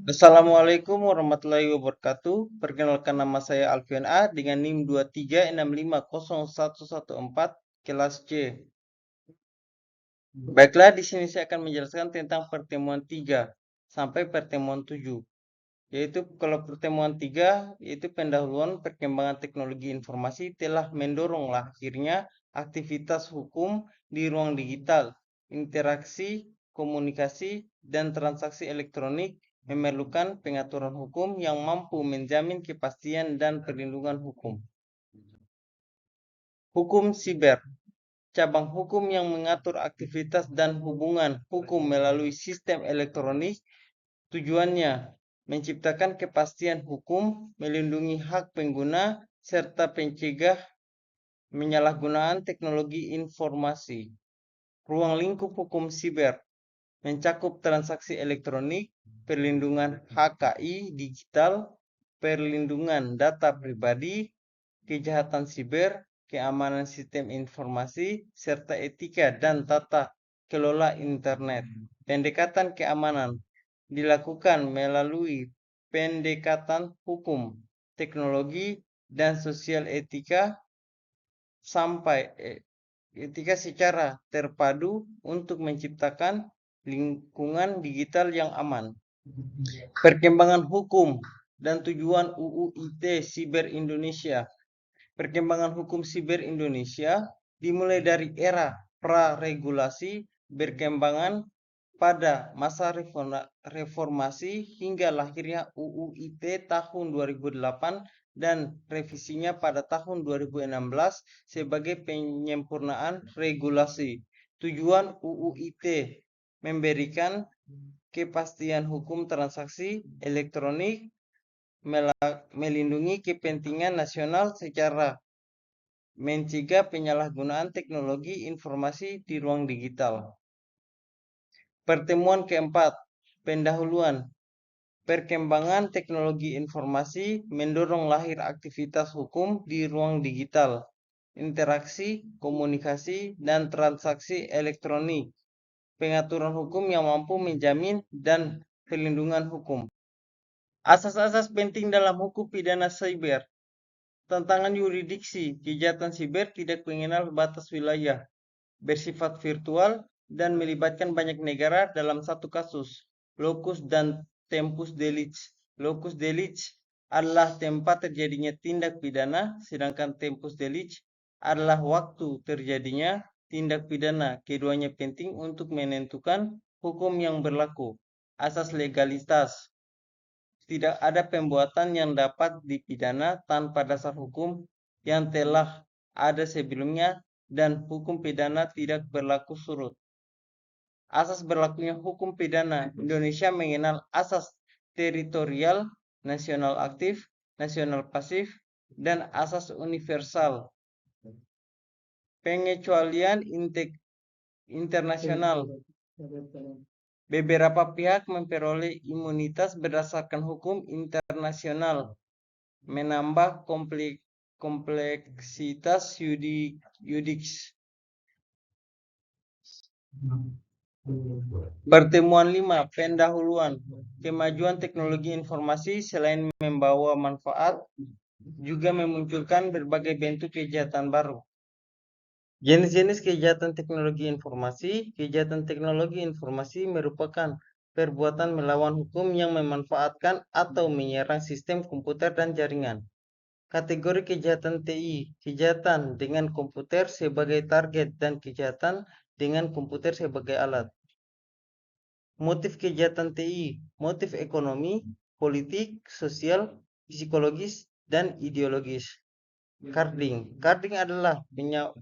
Assalamualaikum warahmatullahi wabarakatuh. Perkenalkan nama saya Alfian A dengan NIM 236501114 kelas C. Baiklah, di sini saya akan menjelaskan tentang pertemuan 3 sampai pertemuan 7. Yaitu kalau pertemuan 3 yaitu pendahuluan perkembangan teknologi informasi telah mendorong lahirnya aktivitas hukum di ruang digital, interaksi, komunikasi, dan transaksi elektronik memerlukan pengaturan hukum yang mampu menjamin kepastian dan perlindungan hukum. Hukum siber, cabang hukum yang mengatur aktivitas dan hubungan hukum melalui sistem elektronik. Tujuannya menciptakan kepastian hukum, melindungi hak pengguna, serta mencegah penyalahgunaan teknologi informasi. Ruang lingkup hukum siber mencakup transaksi elektronik, perlindungan HKI digital, perlindungan data pribadi, kejahatan siber, keamanan sistem informasi, serta etika dan tata kelola internet. Pendekatan keamanan dilakukan melalui pendekatan hukum, teknologi, dan sosial etika sampai etika secara terpadu untuk menciptakan lingkungan digital yang aman. Perkembangan hukum dan tujuan UU ITE Siber Indonesia. Perkembangan hukum siber Indonesia dimulai dari era pra-regulasi berkembangan pada masa reformasi hingga lahirnya UU ITE tahun 2008 dan revisinya pada tahun 2016 sebagai penyempurnaan regulasi. Tujuan UU ITE memberikan kepastian hukum transaksi elektronik, melindungi kepentingan nasional secara mencegah penyalahgunaan teknologi informasi di ruang digital. Pertemuan keempat, pendahuluan. Perkembangan teknologi informasi mendorong lahir aktivitas hukum di ruang digital, interaksi, komunikasi, dan transaksi elektronik, pengaturan hukum yang mampu menjamin dan perlindungan hukum. Asas-asas penting dalam hukum pidana siber. Tantangan yuridiksi, kejahatan siber tidak mengenal batas wilayah, bersifat virtual, dan melibatkan banyak negara dalam satu kasus. Locus dan tempus delicti. Locus delicti adalah tempat terjadinya tindak pidana, sedangkan tempus delicti adalah waktu terjadinya tindak pidana. Keduanya penting untuk menentukan hukum yang berlaku. Asas legalitas. Tidak ada pembuatan yang dapat dipidana tanpa dasar hukum yang telah ada sebelumnya dan hukum pidana tidak berlaku surut. Asas berlakunya hukum pidana. Indonesia mengenal asas teritorial, nasional aktif, nasional pasif, dan asas universal. Pengecualian internasional. Beberapa pihak memperoleh imunitas berdasarkan hukum internasional, menambah kompleksitas yudiks. Pertemuan 5, pendahuluan. Kemajuan teknologi informasi selain membawa manfaat, juga memunculkan berbagai bentuk kejahatan baru. Jenis-jenis kejahatan teknologi informasi. Kejahatan teknologi informasi merupakan perbuatan melawan hukum yang memanfaatkan atau menyerang sistem komputer dan jaringan. Kategori kejahatan TI, kejahatan dengan komputer sebagai target dan kejahatan dengan komputer sebagai alat. Motif kejahatan TI, motif ekonomi, politik, sosial, psikologis, dan ideologis. Carding. Carding adalah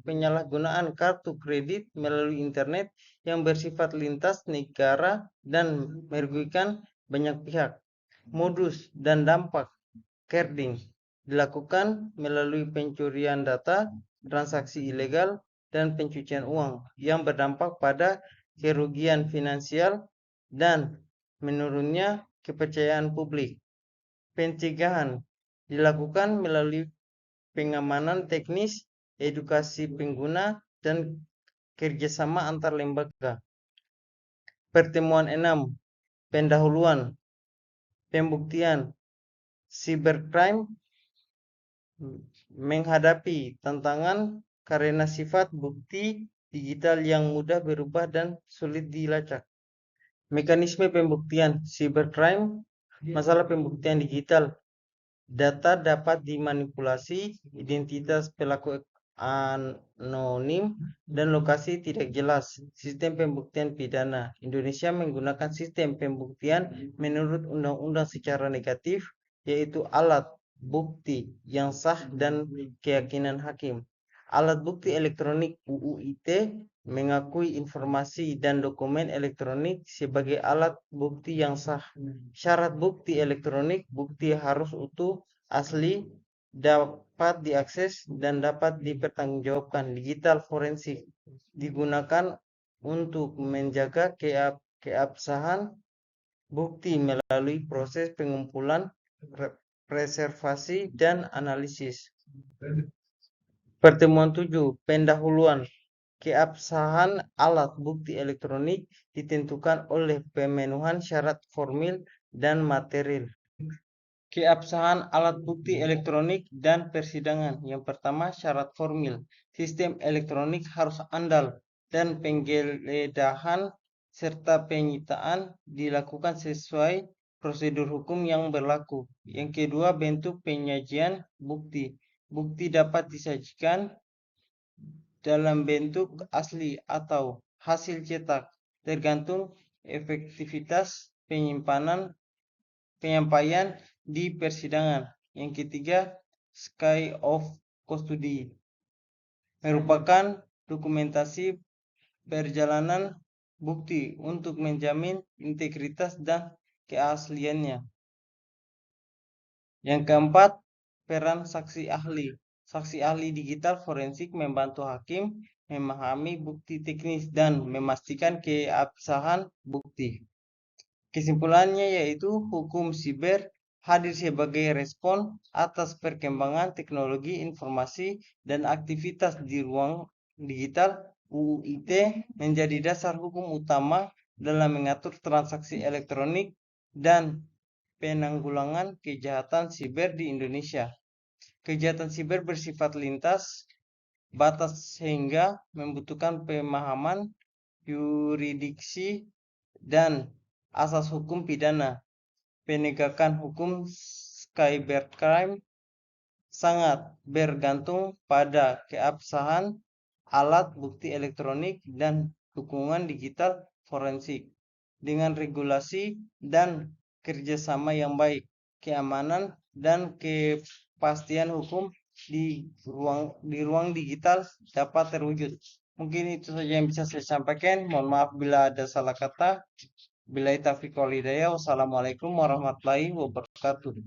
penyalahgunaan kartu kredit melalui internet yang bersifat lintas negara dan merugikan banyak pihak. Modus dan dampak carding dilakukan melalui pencurian data, transaksi ilegal, dan pencucian uang yang berdampak pada kerugian finansial dan menurunnya kepercayaan publik. Pencegahan dilakukan melalui pengamanan teknis, edukasi pengguna, dan kerjasama antar lembaga. Pertemuan 6, pendahuluan. Pembuktian. Cybercrime menghadapi tantangan karena sifat bukti digital yang mudah berubah dan sulit dilacak. Mekanisme pembuktian cybercrime, masalah pembuktian digital. Data dapat dimanipulasi, identitas pelaku anonim, dan lokasi tidak jelas. Sistem pembuktian pidana. Indonesia menggunakan sistem pembuktian menurut undang-undang secara negatif, yaitu alat bukti yang sah dan keyakinan hakim. Alat bukti elektronik UU ITE mengakui informasi dan dokumen elektronik sebagai alat bukti yang sah. Syarat bukti elektronik: bukti harus utuh, asli, dapat diakses, dan dapat dipertanggungjawabkan. Digital forensik digunakan untuk menjaga keabsahan bukti melalui proses pengumpulan, preservasi, dan analisis. Pertemuan 7. Pendahuluan. Keabsahan alat bukti elektronik ditentukan oleh pemenuhan syarat formil dan material. Keabsahan alat bukti elektronik dan persidangan. Yang pertama, syarat formil. Sistem elektronik harus andal dan penggeledahan serta penyitaan dilakukan sesuai prosedur hukum yang berlaku. Yang kedua, bentuk penyajian bukti. Bukti dapat disajikan dalam bentuk asli atau hasil cetak, tergantung efektivitas penyampaian di persidangan. Yang ketiga, sky of custody merupakan dokumentasi perjalanan bukti untuk menjamin integritas dan keasliannya. Yang keempat, peran saksi ahli. Saksi ahli digital forensik membantu hakim memahami bukti teknis dan memastikan keabsahan bukti. Kesimpulannya yaitu hukum siber hadir sebagai respon atas perkembangan teknologi informasi dan aktivitas di ruang digital. UU ITE menjadi dasar hukum utama dalam mengatur transaksi elektronik dan penanggulangan kejahatan siber di Indonesia. Kejahatan siber bersifat lintas batas sehingga membutuhkan pemahaman yuridiksi dan asas hukum pidana. Penegakan hukum cybercrime sangat bergantung pada keabsahan alat bukti elektronik dan dukungan digital forensik. Dengan regulasi dan kerjasama yang baik, keamanan dan kepastian hukum di ruang digital dapat terwujud. Mungkin itu saja yang bisa saya sampaikan. Mohon maaf bila ada salah kata. Billahi taufiq wal hidayah. Wassalamualaikum warahmatullahi wabarakatuh.